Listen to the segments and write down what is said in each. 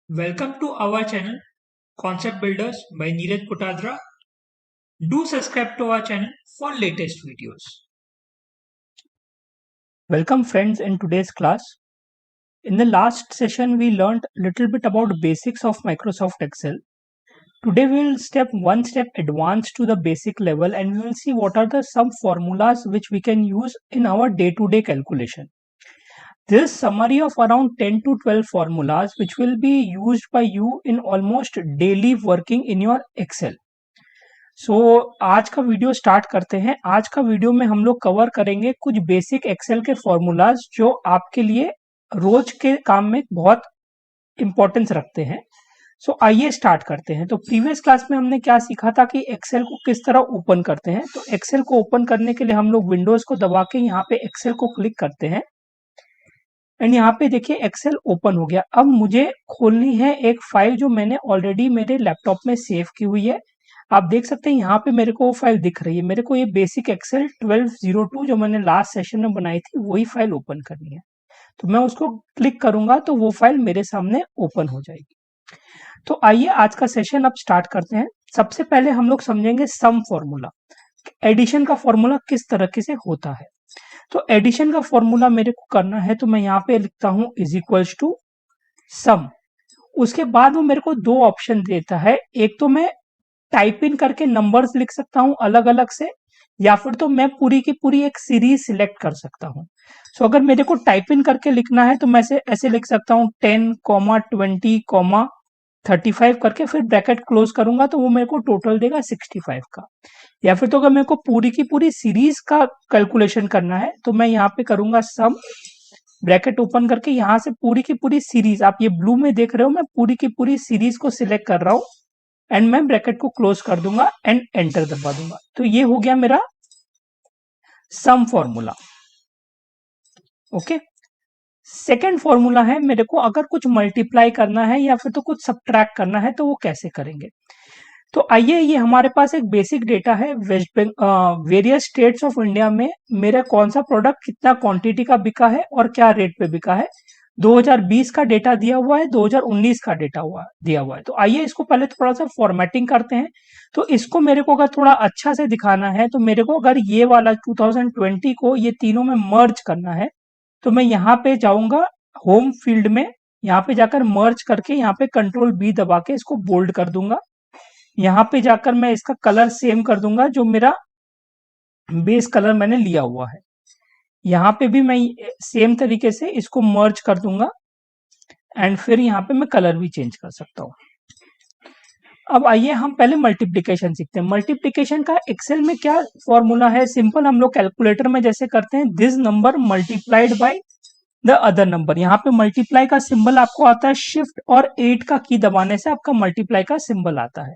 Welcome to our channel Concept Builders by Neeraj Putadra. Do subscribe to our channel for latest videos. Welcome friends in today's class. In the last session we learned a little bit about basics of Microsoft Excel. Today we will step one step advanced to the basic level and we will see what are the some formulas which we can use in our day-to-day calculation. This summary of around 10 to 12 formulas which will be used by you in almost daily working in your Excel. आज का video start करते हैं। आज का video में हम लोग cover करेंगे कुछ बेसिक एक्सेल के फॉर्मूलाज जो आपके लिए रोज के काम में बहुत इंपॉर्टेंस रखते हैं। आइए स्टार्ट करते हैं। तो प्रीवियस क्लास में हमने क्या सीखा था कि एक्सेल को किस तरह ओपन करते हैं। तो एक्सेल को ओपन करने के लिए हम लोग विंडोज को दबा के यहाँ पे एक्सेल को क्लिक करते हैं एंड यहाँ पे देखिए एक्सेल ओपन हो गया। अब मुझे खोलनी है एक फाइल जो मैंने ऑलरेडी मेरे लैपटॉप में सेव की हुई है। आप देख सकते हैं यहाँ पे मेरे को वो फाइल दिख रही है। मेरे को ये बेसिक एक्सेल 1202 जो मैंने लास्ट सेशन में बनाई थी वही फाइल ओपन करनी है। तो मैं उसको क्लिक करूंगा तो वो फाइल मेरे सामने ओपन हो जाएगी। तो आइए आज का सेशन अब स्टार्ट करते हैं। सबसे पहले हम लोग समझेंगे सम फॉर्मूला, एडिशन का फॉर्मूला किस तरीके से होता है। तो एडिशन का फॉर्मूला मेरे को करना है तो मैं यहाँ पे लिखता हूं इज इक्वल्स टू सम। उसके बाद वो मेरे को दो ऑप्शन देता है, एक तो मैं टाइप इन करके नंबर्स लिख सकता हूं अलग अलग से, या फिर तो मैं पूरी की पूरी एक सीरीज सिलेक्ट कर सकता हूं। अगर मेरे को टाइप इन करके लिखना है तो मैं ऐसे लिख सकता हूं 10, 20, 35 करके फिर ब्रैकेट क्लोज करूंगा तो वो मेरे को टोटल देगा 65 का। या फिर तो अगर मेरे को पूरी की पूरी सीरीज का कैलकुलेशन करना है तो मैं यहाँ पे करूंगा सम, ब्रैकेट ओपन करके यहाँ से पूरी की पूरी सीरीज, आप ये ब्लू में देख रहे हो मैं पूरी की पूरी सीरीज को सिलेक्ट कर रहा हूं एंड मैं ब्रैकेट को क्लोज कर दूंगा एंड एंटर दबा दूंगा। तो ये हो गया मेरा some formula. Okay, second formula है मेरे को अगर कुछ मल्टीप्लाई करना है या फिर तो कुछ सब्ट्रैक्ट करना है तो वो कैसे करेंगे। तो आइए, ये हमारे पास एक बेसिक डेटा है वेरियस स्टेट्स ऑफ इंडिया में मेरा कौन सा प्रोडक्ट कितना क्वांटिटी का बिका है और क्या रेट पे बिका है। 2020 का डेटा दिया हुआ है, 2019 का डेटा दिया हुआ है। तो आइए इसको पहले थोड़ा सा फॉर्मेटिंग करते हैं। तो इसको मेरे को अगर थोड़ा अच्छा से दिखाना है तो मेरे को अगर ये वाला 2020 को ये तीनों में मर्ज करना है तो मैं यहाँ पे जाऊंगा होम फील्ड में, यहाँ पे जाकर मर्ज करके यहाँ पे कंट्रोल बी दबा के इसको बोल्ड कर दूंगा। यहाँ पे जाकर मैं इसका कलर सेम कर दूंगा जो मेरा बेस कलर मैंने लिया हुआ है। यहाँ पे भी मैं सेम तरीके से इसको मर्ज कर दूंगा एंड फिर यहाँ पे मैं कलर भी चेंज कर सकता हूँ। अब आइए हम पहले मल्टीप्लिकेशन सीखते हैं। मल्टीप्लिकेशन का एक्सेल में क्या फॉर्मूला है, सिंपल हम लोग कैलकुलेटर में जैसे करते हैं this number multiplied by the other number. यहाँ पे मल्टीप्लाई का सिंबल आपको आता है शिफ्ट और 8 का की दबाने से आपका मल्टीप्लाई का सिंबल आता है।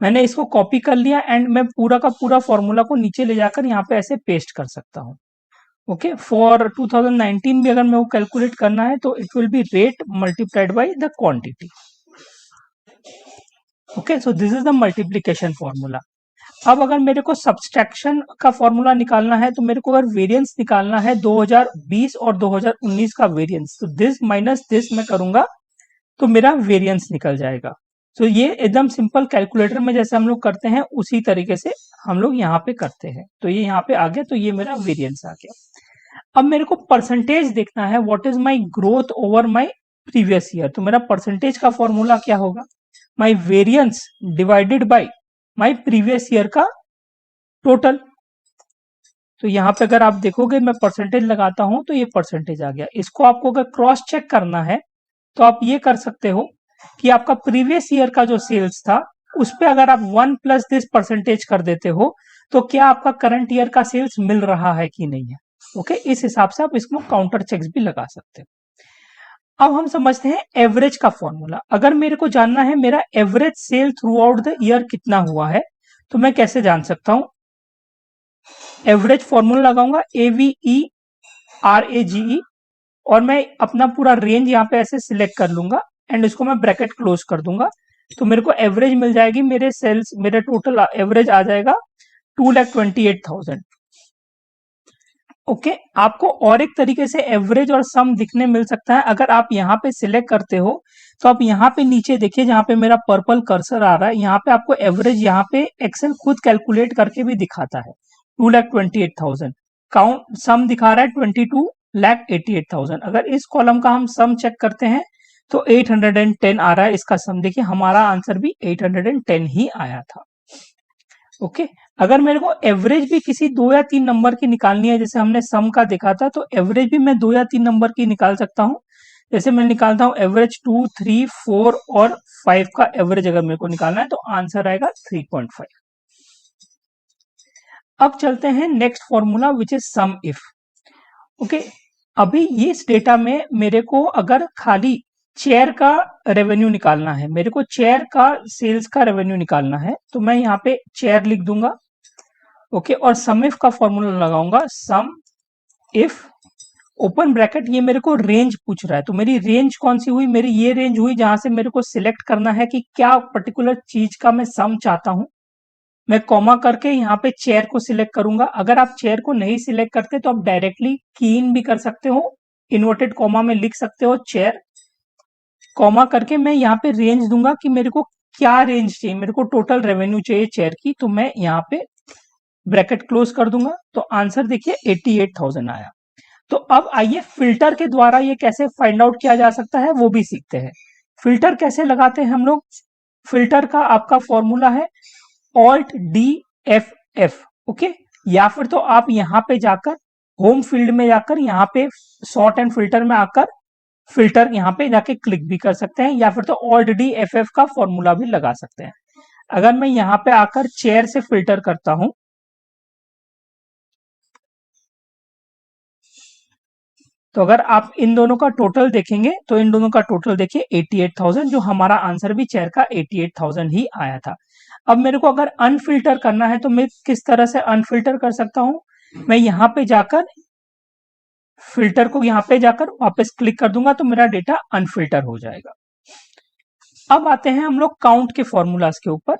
मैंने इसको कॉपी कर लिया एंड मैं पूरा का पूरा फॉर्मूला को नीचे ले जाकर यहाँ पे ऐसे पेस्ट कर सकता हूँ। ओके, फॉर 2019 भी अगर मेरे को कैलकुलेट करना है तो it will be rate multiplied by the quantity. Okay, so this is the multiplication formula. अब अगर मेरे को सब्सट्रैक्शन का फॉर्मूला निकालना है तो मेरे को अगर वेरिएंस निकालना है 2020 और 2019 का वेरिएंस, तो दिस माइनस दिस मैं करूंगा तो मेरा वेरिएंस निकल जाएगा। तो ये एकदम सिंपल कैलकुलेटर में जैसे हम लोग करते हैं उसी तरीके से हम लोग यहाँ पे करते हैं। तो ये यहाँ पे आ गया, तो ये मेरा वेरिएंस आ गया। अब मेरे को परसेंटेज देखना है, what is my growth over my previous year. तो मेरा परसेंटेज का फॉर्मूला क्या होगा, my variance divided by my previous year का टोटल। तो यहाँ पे अगर आप देखोगे मैं परसेंटेज लगाता हूं तो ये परसेंटेज आ गया। इसको आपको अगर क्रॉस चेक करना है तो आप ये कर सकते हो कि आपका प्रीवियस ईयर का जो सेल्स था उस पे अगर आप 1 प्लस दिस परसेंटेज कर देते हो तो क्या आपका करंट ईयर का सेल्स मिल रहा है कि नहीं है। ओके, इस हिसाब से आप इसको काउंटर चेक्स भी लगा सकते हो। अब हम समझते हैं एवरेज का फॉर्मूला। अगर मेरे को जानना है मेरा average sale throughout the year कितना हुआ है तो मैं कैसे जान सकता हूं। एवरेज फॉर्मूला लगाऊंगा AVERAGE और मैं अपना पूरा रेंज यहाँ पे ऐसे सिलेक्ट कर लूंगा एंड इसको मैं ब्रैकेट क्लोज कर दूंगा तो मेरे को एवरेज मिल जाएगी। मेरे सेल्स, मेरा टोटल एवरेज आ जाएगा 2,28,000। ओके, आपको और एक तरीके से एवरेज और सम दिखने मिल सकता है। अगर आप यहाँ पे सिलेक्ट करते हो तो आप यहाँ पे नीचे देखिए, जहाँ पे मेरा पर्पल कर्सर आ रहा है, यहाँ पे आपको एवरेज, यहाँ पे एक्सेल खुद कैलकुलेट करके भी दिखाता है 2,28,000। काउंट सम दिखा रहा है 22,88,000। अगर इस कॉलम का हम सम चेक करते हैं तो 810 आ रहा है इसका सम। देखिए हमारा आंसर भी 810 ही आया था। ओके, अगर मेरे को एवरेज भी किसी 2 या 3 नंबर की निकालनी है, जैसे हमने सम का देखा था, तो एवरेज भी मैं 2 या 3 नंबर की निकाल सकता हूँ। जैसे मैं निकालता हूँ एवरेज 2, 3, 4 और 5 का एवरेज अगर मेरे को निकालना है तो आंसर आएगा 3.5। अब चलते हैं next formula which is sum if. Okay, अभी इस डेटा में मेरे को अगर खाली चेयर का रेवेन्यू निकालना है, मेरे को चेयर का सेल्स का रेवेन्यू निकालना है, तो मैं यहाँ पे चेयर लिख दूंगा। ओके, और सम इफ का फॉर्मूला लगाऊंगा, सम इफ ओपन ब्रैकेट, ये मेरे को रेंज पूछ रहा है, तो मेरी रेंज कौन सी हुई, मेरी ये रेंज हुई जहां से मेरे को सिलेक्ट करना है कि क्या पर्टिकुलर चीज का मैं सम चाहता हूं। मैं कॉमा करके यहाँ पे चेयर को सिलेक्ट करूंगा। अगर आप चेयर को नहीं सिलेक्ट करते तो आप डायरेक्टली की इन भी कर सकते हो, इन्वर्टेड कॉमा में लिख सकते हो चेयर, कॉमा करके मैं यहाँ पे रेंज दूंगा कि मेरे को क्या रेंज चाहिए, मेरे को टोटल रेवेन्यू चाहिए चेयर की, तो मैं यहाँ पे ब्रैकेट क्लोज कर दूंगा। तो आंसर देखिए 88,000 आया। तो अब आइए फिल्टर के द्वारा ये कैसे फाइंड आउट किया जा सकता है वो भी सीखते हैं। फिल्टर कैसे लगाते हैं हम लोग। फिल्टर का आपका फॉर्मूला है alt D F F. Okay, या फिर तो आप यहाँ पे जाकर होम फील्ड में जाकर यहाँ पे सॉर्ट एंड फिल्टर में आकर फिल्टर यहाँ पे जाके क्लिक भी कर सकते हैं, या फिर तो ऑल्ट डी एफ एफ का फॉर्मूला भी लगा सकते हैं। अगर मैं यहाँ पे आकर चेयर से फिल्टर करता हूं, तो अगर आप इन दोनों का टोटल देखेंगे तो इन दोनों का टोटल देखिए 88,000, जो हमारा आंसर भी चेयर का 88,000 ही आया था। अब मेरे को अगर अनफिल्टर करना है तो मैं किस तरह से अनफिल्टर कर सकता हूं। मैं यहाँ पे जाकर फिल्टर को यहाँ पे जाकर वापस क्लिक कर दूंगा तो मेरा डेटा अनफिल्टर हो जाएगा। अब आते हैं हम लोग काउंट के फॉर्मूलाज के ऊपर।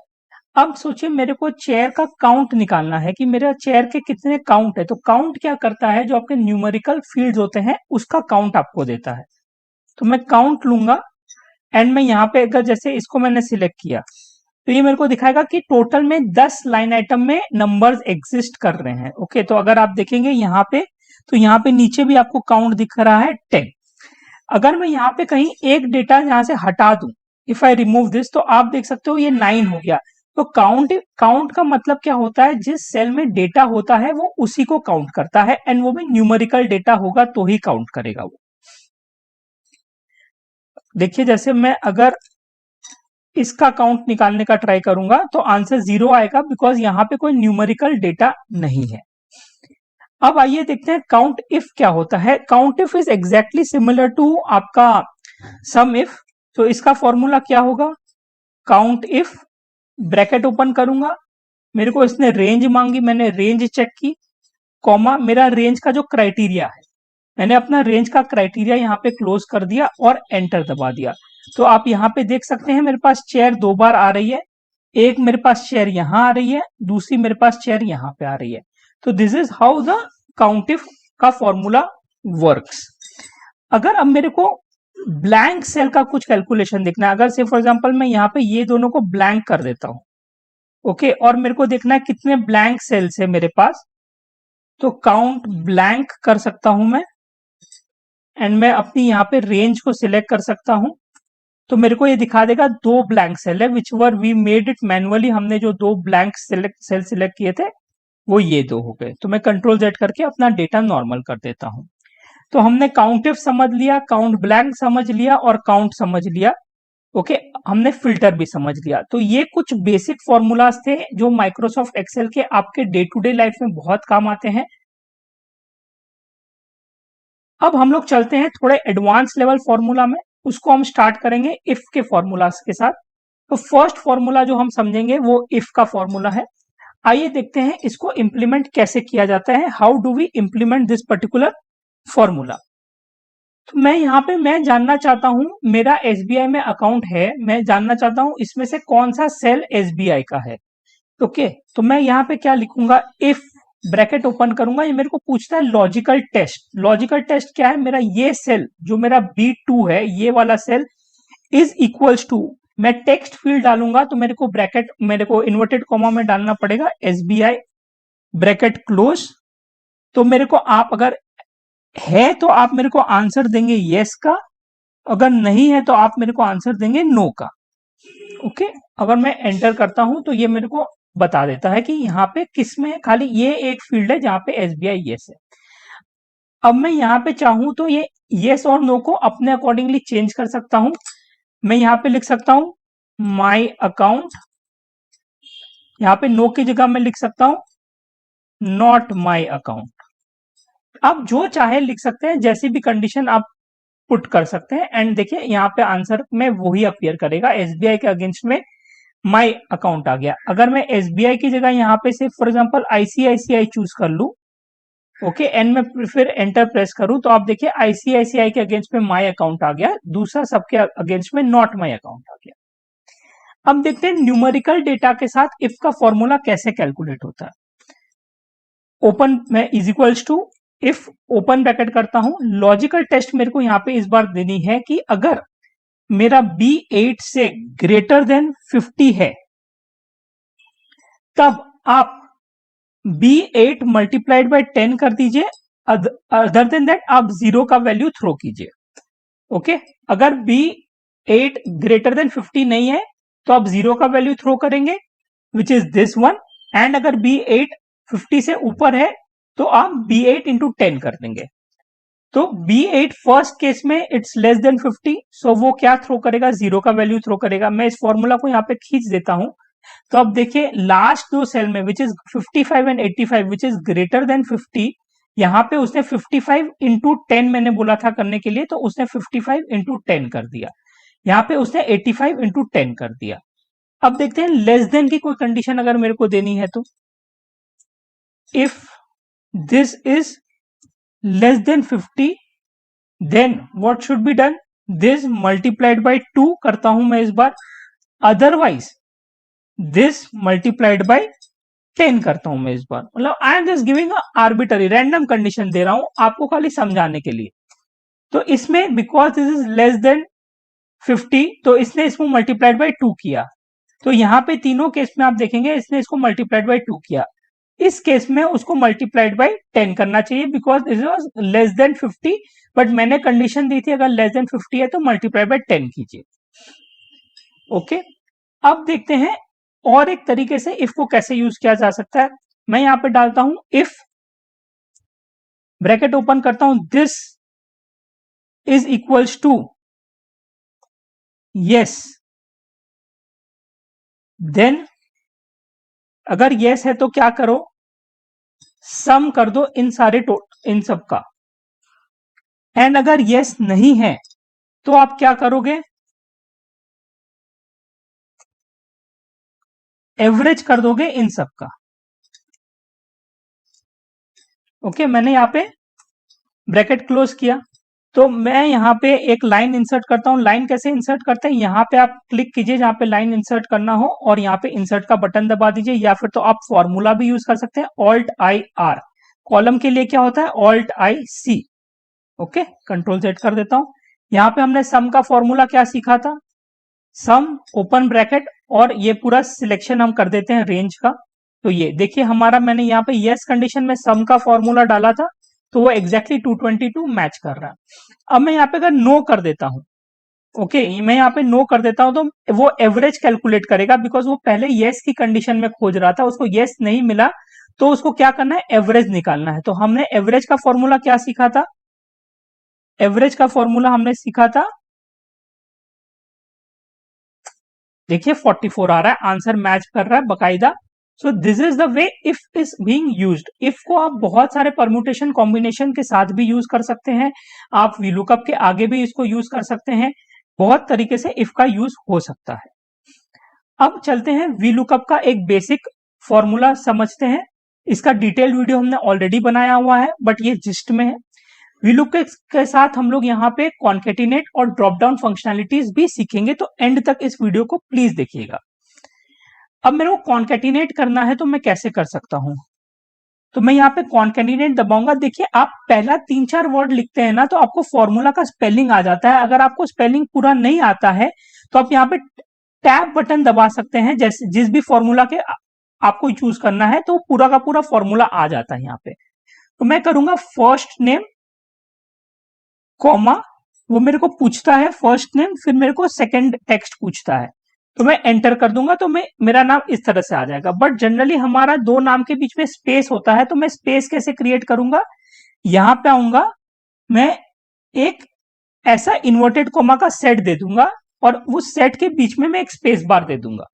अब सोचिए मेरे को चेयर का काउंट निकालना है कि मेरा चेयर के कितने काउंट है। तो काउंट क्या करता है, जो आपके न्यूमेरिकल फील्ड्स होते हैं उसका काउंट आपको देता है। तो मैं काउंट लूंगा एंड मैं यहाँ पे अगर जैसे इसको मैंने सिलेक्ट किया तो ये मेरे को दिखाएगा कि टोटल में 10 लाइन आइटम में नंबर्स एग्जिस्ट कर रहे हैं। ओके, तो अगर आप देखेंगे यहाँ पे तो यहाँ पे नीचे भी आपको काउंट दिख रहा है 10। अगर मैं यहाँ पे कहीं एक डेटा यहाँ से हटा दूं, इफ आई रिमूव दिस, तो आप देख सकते हो ये 9 हो गया। तो काउंट काउंट का मतलब क्या होता है, जिस सेल में डेटा होता है वो उसी को काउंट करता है, एंड वो भी न्यूमेरिकल डेटा होगा तो ही काउंट करेगा वो। देखिए जैसे मैं अगर इसका काउंट निकालने का ट्राई करूंगा तो आंसर 0 आएगा, बिकॉज यहाँ पे कोई न्यूमेरिकल डेटा नहीं है। अब आइए देखते हैं काउंट इफ क्या होता है। Count if is exactly similar to आपका सम इफ। तो इसका फॉर्मूला क्या होगा, काउंट इफ, ब्रैकेट ओपन करूंगा, मेरे को इसने रेंज मांगी, मैंने रेंज चेक की, कॉमा, मेरा रेंज का जो क्राइटेरिया है, मैंने अपना रेंज का क्राइटेरिया यहाँ पे क्लोज कर दिया और एंटर दबा दिया। तो आप यहाँ पे देख सकते हैं मेरे पास चेयर 2 बार आ रही है, एक मेरे पास चेयर यहाँ आ रही है, दूसरी मेरे पास चेयर यहाँ पे आ रही है। तो this is how the count if का फॉर्मूला वर्क्स। अगर अब मेरे को ब्लैंक सेल का कुछ कैलकुलेशन देखना है, अगर से फॉर एग्जांपल मैं यहाँ पे ये दोनों को ब्लैंक कर देता हूं, ओके, और मेरे को देखना है कितने ब्लैंक सेल्स है मेरे पास, तो काउंट ब्लैंक कर सकता हूं मैं, एंड मैं अपनी यहाँ पे रेंज को सिलेक्ट कर सकता हूं। तो मेरे को ये दिखा देगा 2 ब्लैंक सेल है, which were we made it manually, हमने जो 2 ब्लैंक सेल सिलेक्ट किए थे वो ये 2 हो गए। तो मैं कंट्रोल जेड करके अपना डेटा नॉर्मल कर देता हूं। तो हमने काउंट इफ समझ लिया, काउंट ब्लैंक समझ लिया और काउंट समझ लिया। ओके, हमने फिल्टर भी समझ लिया। तो ये कुछ बेसिक फॉर्मूलाज थे जो माइक्रोसॉफ्ट एक्सेल के आपके डे टू डे लाइफ में बहुत काम आते हैं। अब हम लोग चलते हैं थोड़े एडवांस लेवल फॉर्मूला में, उसको हम स्टार्ट करेंगे इफ के फॉर्मूलाज के साथ। तो फर्स्ट फॉर्मूला जो हम समझेंगे वो इफ का फॉर्मूला है। आइए देखते हैं इसको इंप्लीमेंट कैसे किया जाता है, how do we implement this particular formula. तो मैं यहाँ पे मैं जानना चाहता हूं, मेरा एसबीआई में अकाउंट है, मैं जानना चाहता हूं इसमें से कौन सा सेल एसबीआई का है। ओके, तो मैं यहाँ पे क्या लिखूंगा, इफ ब्रैकेट ओपन करूंगा, ये मेरे को पूछता है लॉजिकल टेस्ट। लॉजिकल टेस्ट क्या है, मेरा ये सेल जो मेरा B2 है, ये वाला सेल इज इक्वल्स टू, मैं टेक्स्ट फील्ड डालूंगा तो मेरे को ब्रैकेट, मेरे को इन्वर्टेड कॉमा में डालना पड़ेगा SBI ब्रैकेट क्लोज। तो मेरे को आप अगर है तो आप मेरे को आंसर देंगे यस का, अगर नहीं है तो आप मेरे को आंसर देंगे नो का। ओके, अगर मैं एंटर करता हूं तो ये मेरे को बता देता है कि यहाँ पे किस में, खाली ये एक फील्ड है जहां पे SBI यस है। अब मैं यहाँ पे चाहूं तो ये यस और नो को अपने अकॉर्डिंगली चेंज कर सकता हूं। मैं यहाँ पे लिख सकता हूं माई अकाउंट, यहाँ पे नो की जगह मैं लिख सकता हूं नॉट माई अकाउंट। आप जो चाहे लिख सकते हैं, जैसी भी कंडीशन आप पुट कर सकते हैं। एंड देखिए यहाँ पे आंसर में वही अपीयर करेगा, SBI के अगेंस्ट में माई अकाउंट आ गया। अगर मैं SBI की जगह यहाँ पे से फॉर एग्जांपल ICICI चूज कर लूं, ओके, एंड मैं फिर एंटर प्रेस करूं तो आप देखिए ICICI के अगेंस्ट में माई अकाउंट आ गया, दूसरा सबके अगेंस्ट में नॉट माई अकाउंट आ गया। अब देखते हैं न्यूमेरिकल डेटा के साथ इफ का फॉर्मूला कैसे कैलकुलेट होता है। ओपन में is equals to, if open bracket करता हूं, लॉजिकल टेस्ट मेरे को यहाँ पे इस बार देनी है कि अगर मेरा B8 से ग्रेटर देन 50 है तब आप B8 मल्टीप्लाइड बाय 10 कर दीजिए, अदर देन दैट आप 0 का वैल्यू थ्रो कीजिए। ओके, अगर B8 ग्रेटर देन 50 नहीं है तो आप 0 का वैल्यू थ्रो करेंगे which is this one, and अगर B8 50 से ऊपर है तो आप B8 इंटू 10 कर देंगे। तो B8 फर्स्ट केस में इट्स लेस देन 50, सो वो क्या थ्रो करेगा, 0 का वैल्यू थ्रो करेगा। मैं इस फॉर्मूला को यहाँ पे खींच देता हूं, तो अब देखिए लास्ट दो सेल में which is 55 and 85 which is greater than 50, यहाँ पे उसने 55 इंटू 10 मैंने बोला था करने के लिए, तो उसने 55 इंटू 10 कर दिया। यहाँ पे उसने 85 इंटू 10 कर दिया। अब देखते हैं लेस देन की कोई कंडीशन अगर मेरे को देनी है तो, if this is less than 50 then what should be done, this multiplied by 2 करता हूं मैं इस बार, अदरवाइज दिस मल्टीप्लाइड बाय 10 करता हूं मैं इस बार। मतलब I am just giving arbitrary random condition दे रहा हूं आपको खाली समझाने के लिए। तो इसमें because this is less than 50 तो इसने इसको मल्टीप्लाइड बाय 2 किया, तो यहां पे तीनों केस में आप देखेंगे इसने इसको मल्टीप्लाइड बाय 2 किया। इस केस में उसको मल्टीप्लाइड बाय 10 करना चाहिए because it was less than 50, but मैंने कंडीशन दी थी अगर लेस देन 50 है तो मल्टीप्लाइड बाय 10 कीजिए। ओके, अब देखते हैं और एक तरीके से इफ को कैसे यूज किया जा सकता है। मैं यहां पे डालता हूं इफ ब्रैकेट ओपन करता हूं, this is equals to yes, then अगर यस है तो क्या करो, सम कर दो इन सारे इन सब का, एंड अगर यस नहीं है तो आप क्या करोगे, एवरेज कर दोगे इन सब का। ओके, मैंने यहां पे ब्रैकेट क्लोज किया, तो मैं यहां पे एक लाइन इंसर्ट करता हूं। लाइन कैसे इंसर्ट करते हैं, यहां पे आप क्लिक कीजिए जहां पे लाइन इंसर्ट करना हो और यहां पे इंसर्ट का बटन दबा दीजिए, या फिर तो आप फॉर्मूला भी यूज कर सकते हैं Alt+I+R। कॉलम के लिए क्या होता है Alt+I+C। ओके, कंट्रोल Z कर देता हूं। यहां पे हमने सम का फॉर्मूला क्या सीखा था, सम ओपन ब्रैकेट और ये पूरा सिलेक्शन हम कर देते हैं रेंज का। तो ये देखिए हमारा, मैंने यहाँ पे यस कंडीशन में सम का फॉर्मूला डाला था तो वो एग्जैक्टली 222 मैच कर रहा है। अब मैं यहाँ पे अगर नो कर देता हूं, ओके, मैं यहाँ पे नो कर देता हूं तो वो एवरेज कैलकुलेट करेगा बिकॉज वो पहले यस की कंडीशन में खोज रहा था, उसको यस नहीं मिला तो उसको क्या करना है, एवरेज निकालना है। तो हमने एवरेज का फॉर्मूला क्या सीखा था, एवरेज का फॉर्मूला हमने सीखा था, देखिए 44 आ रहा है, आंसर मैच कर रहा है बकायदा। So this is the way if is being used. If को आप बहुत सारे परम्यूटेशन कॉम्बिनेशन के साथ भी यूज कर सकते हैं, आप वीलुकअप के आगे भी इसको यूज कर सकते हैं, बहुत तरीके से इफ का यूज हो सकता है। अब चलते हैं वीलुकअप का एक बेसिक फॉर्मूला समझते हैं। इसका डिटेल्ड वीडियो हमने ऑलरेडी बनाया हुआ है बट ये जिस्ट में है। वीलुकअप के साथ हम लोग यहाँ पे कॉन्केटिनेट और ड्रॉप डाउन फंक्शनैलिटीज भी सीखेंगे, तो एंड तक इस वीडियो को प्लीज देखिएगा। अब मेरे को कॉन्केटिनेट करना है तो मैं कैसे कर सकता हूं, तो मैं यहाँ पे कॉन्केटिनेट दबाऊंगा। देखिए आप पहला 3-4 वर्ड लिखते हैं ना तो आपको फॉर्मूला का स्पेलिंग आ जाता है। अगर आपको स्पेलिंग पूरा नहीं आता है तो आप यहाँ पे टैब बटन दबा सकते हैं, जैसे जिस भी फॉर्मूला के आपको चूज करना है तो पूरा का पूरा फॉर्मूला आ जाता है यहाँ पे। तो मैं करूंगा फर्स्ट नेम कॉमा, वो मेरे को पूछता है फर्स्ट नेम, फिर मेरे को सेकंड टेक्स्ट पूछता है, तो मैं एंटर कर दूंगा तो मेरा नाम इस तरह से आ जाएगा। बट जनरली हमारा दो नाम के बीच में स्पेस होता है, तो मैं स्पेस कैसे क्रिएट करूंगा, यहां पे आऊंगा, मैं एक ऐसा इन्वर्टेड कोमा का सेट दे दूंगा और उस सेट के बीच में मैं एक स्पेस बार दे दूंगा।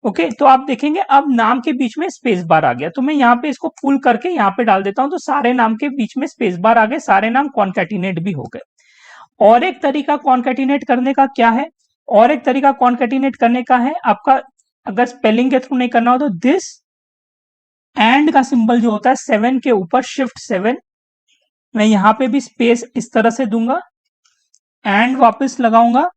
ओके, तो आप देखेंगे अब नाम के बीच में स्पेस बार आ गया। तो मैं यहाँ पे इसको फुल करके यहाँ पे डाल देता हूं, तो सारे नाम के बीच में स्पेस बार आ गए, सारे नाम कॉन्कैटिनेट भी हो गए। और एक तरीका कॉन्कैटिनेट करने का क्या है, और एक तरीका कॉन्कैटिनेट करने का है आपका, अगर स्पेलिंग के थ्रू नहीं करना हो तो दिस एंड का सिंबल जो होता है 7 के ऊपर शिफ्ट 7, मैं यहां पे भी स्पेस इस तरह से दूंगा, एंड वापस लगाऊंगा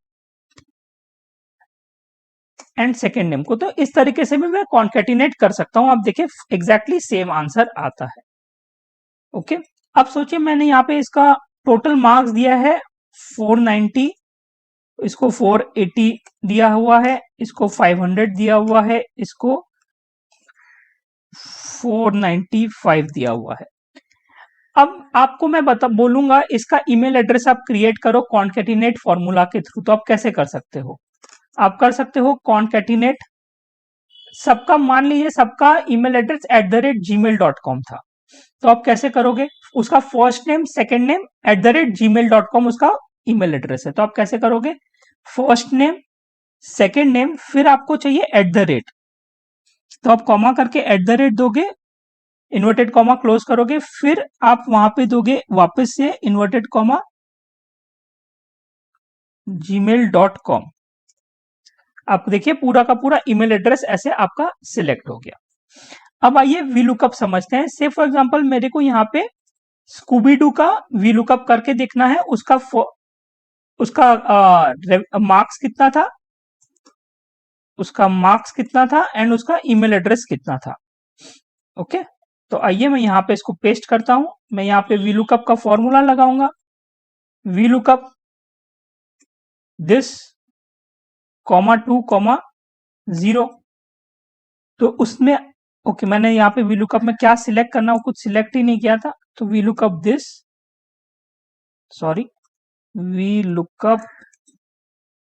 एंड सेकेंड नेम को। तो इस तरीके से भी मैं कॉन्कैटिनेट कर सकता हूं। आप देखिए एग्जैक्टली सेम आंसर आता है। ओके, अब सोचिए मैंने यहाँ पे इसका टोटल मार्क्स दिया है 490, इसको 480 दिया हुआ है, इसको 500 दिया हुआ है, इसको 495 दिया हुआ है। अब आपको मैं बोलूंगा इसका ईमेल एड्रेस आप क्रिएट करो कॉन्कैटिनेट फॉर्मूला के थ्रू। तो आप कैसे कर सकते हो, आप कर सकते हो कॉन्कैटिनेट, सबका मान लीजिए सबका ईमेल एड्रेस @gmail.com था, तो आप कैसे करोगे, उसका first name second name @gmail.com उसका ईमेल एड्रेस है। तो आप कैसे करोगे, फर्स्ट नेम सेकंड नेम, फिर आपको चाहिए @ तो आप कॉमा करके @ दोगे, इन्वर्टेड कॉमा क्लोज करोगे, फिर आप वहां पे दोगे वापस से इन्वर्टेड कॉमा gmail.com। आप देखिए पूरा का पूरा ईमेल एड्रेस ऐसे आपका सिलेक्ट हो गया। अब आइए वी लुकअप समझते हैं। से फॉर एग्जांपल मेरे को यहाँ पे स्कूबी डू का वी लुकअप करके देखना है, उसका मार्क्स कितना था, उसका मार्क्स कितना था एंड उसका ईमेल एड्रेस कितना था। ओके, तो आइए मैं यहाँ पे इसको पेस्ट करता हूं, मैं यहाँ पे वी लुकअप का फॉर्मूला लगाऊंगा, वी लुकअप दिस (2, 0), तो उसमें ओके मैंने यहाँ पे वी लुकअप में क्या सिलेक्ट करना, वो कुछ सिलेक्ट ही नहीं किया था, तो V lookup this, sorry, V lookup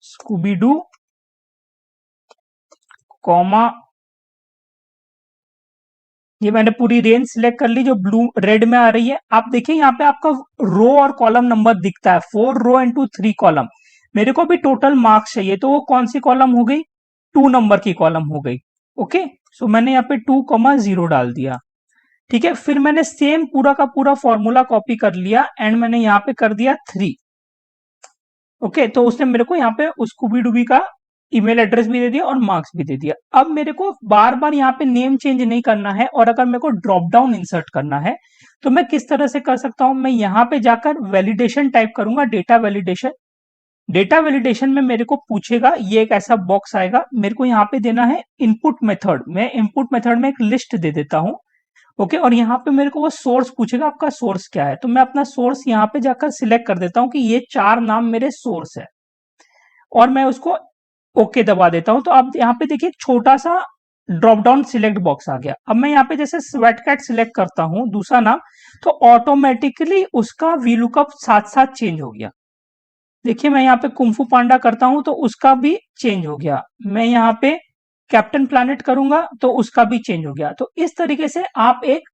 Scooby Doo comma, ये मैंने पूरी रेंज सिलेक्ट कर ली जो ब्लू रेड में आ रही है। आप देखिए यहाँ पे आपका रो और कॉलम नंबर दिखता है, 4 रो इंटू 3 कॉलम। मेरे को भी टोटल मार्क्स चाहिए, तो वो कौन सी कॉलम हो गई, 2 नंबर की कॉलम हो गई। ओके, सो मैंने यहाँ पे 2,0 डाल दिया। ठीक है, फिर मैंने सेम पूरा का पूरा फॉर्मूला कॉपी कर लिया एंड मैंने यहाँ पे कर दिया 3। ओके, तो उसने मेरे को यहाँ पे स्कूबी डूबी का ईमेल एड्रेस भी दे दिया और मार्क्स भी दे दिया। अब मेरे को बार बार यहाँ पे नेम चेंज नहीं करना है, और अगर मेरे को ड्रॉप डाउन इंसर्ट करना है तो मैं किस तरह से कर सकता हूं, मैं यहाँ पे जाकर वैलिडेशन टाइप करूंगा, डेटा वैलिडेशन। डेटा वैलिडेशन में मेरे को पूछेगा, ये एक ऐसा बॉक्स आएगा, मेरे को यहाँ पे देना है इनपुट मेथड, मैं इनपुट मेथड में एक लिस्ट दे देता हूं। ओके, और यहाँ पे मेरे को वो सोर्स पूछेगा, आपका सोर्स क्या है, तो मैं अपना सोर्स यहाँ पे जाकर सिलेक्ट कर देता हूँ कि ये 4 नाम मेरे सोर्स है, और मैं उसको ओके दबा देता हूं। तो आप यहाँ पे देखिए छोटा सा ड्रॉप डाउन सिलेक्ट बॉक्स आ गया। अब मैं यहाँ पे जैसे स्वेट कैट सिलेक्ट करता हूं दूसरा नाम, तो ऑटोमेटिकली उसका वी लुकअप साथ साथ चेंज हो गया। देखिए मैं यहाँ पे कुंफू पांडा करता हूं तो उसका भी चेंज हो गया, मैं यहाँ पे कैप्टन प्लैनेट करूंगा तो उसका भी चेंज हो गया। तो इस तरीके से आप एक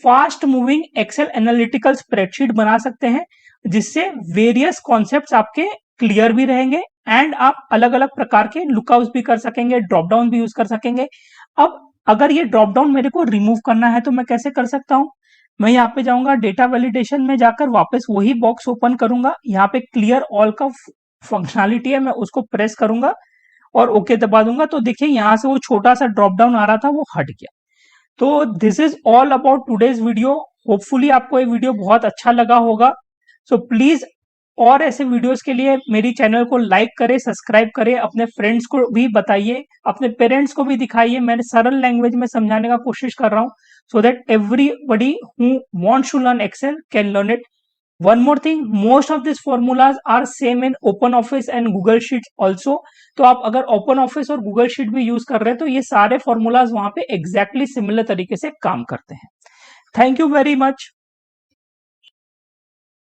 fast moving excel analytical spreadsheet बना सकते हैं, जिससे वेरियस कॉन्सेप्ट्स आपके क्लियर भी रहेंगे एंड आप अलग अलग प्रकार के लुकआउट्स भी कर सकेंगे, ड्रॉप डाउन भी यूज कर सकेंगे। अब अगर ये ड्रॉप डाउन मेरे को रिमूव करना है तो मैं कैसे कर सकता हूं, मैं यहाँ पे जाऊंगा डेटा वैलिडेशन में, जाकर वापस वही बॉक्स ओपन करूंगा, यहाँ पे क्लियर ऑल का फंक्शनलिटी है, मैं उसको प्रेस करूंगा और ओके दबा दूंगा। तो देखिए यहाँ से वो छोटा सा ड्रॉप डाउन आ रहा था वो हट गया। तो this is all about today's video. Hopefully आपको ये वीडियो बहुत अच्छा लगा होगा। सो प्लीज और ऐसे वीडियोस के लिए मेरी चैनल को लाइक करें, सब्सक्राइब करें, अपने फ्रेंड्स को भी बताइए, अपने पेरेंट्स को भी दिखाइए। मैं सरल लैंग्वेज में समझाने का कोशिश कर रहा हूँ, so that everybody who wants to learn Excel can learn it. One more thing, most of these formulas are same in OpenOffice and Google Sheets also. तो आप अगर OpenOffice और Google Sheet भी यूज कर रहे हैं तो ये सारे formulas वहां पे exactly similar तरीके से काम करते हैं. Thank you very much.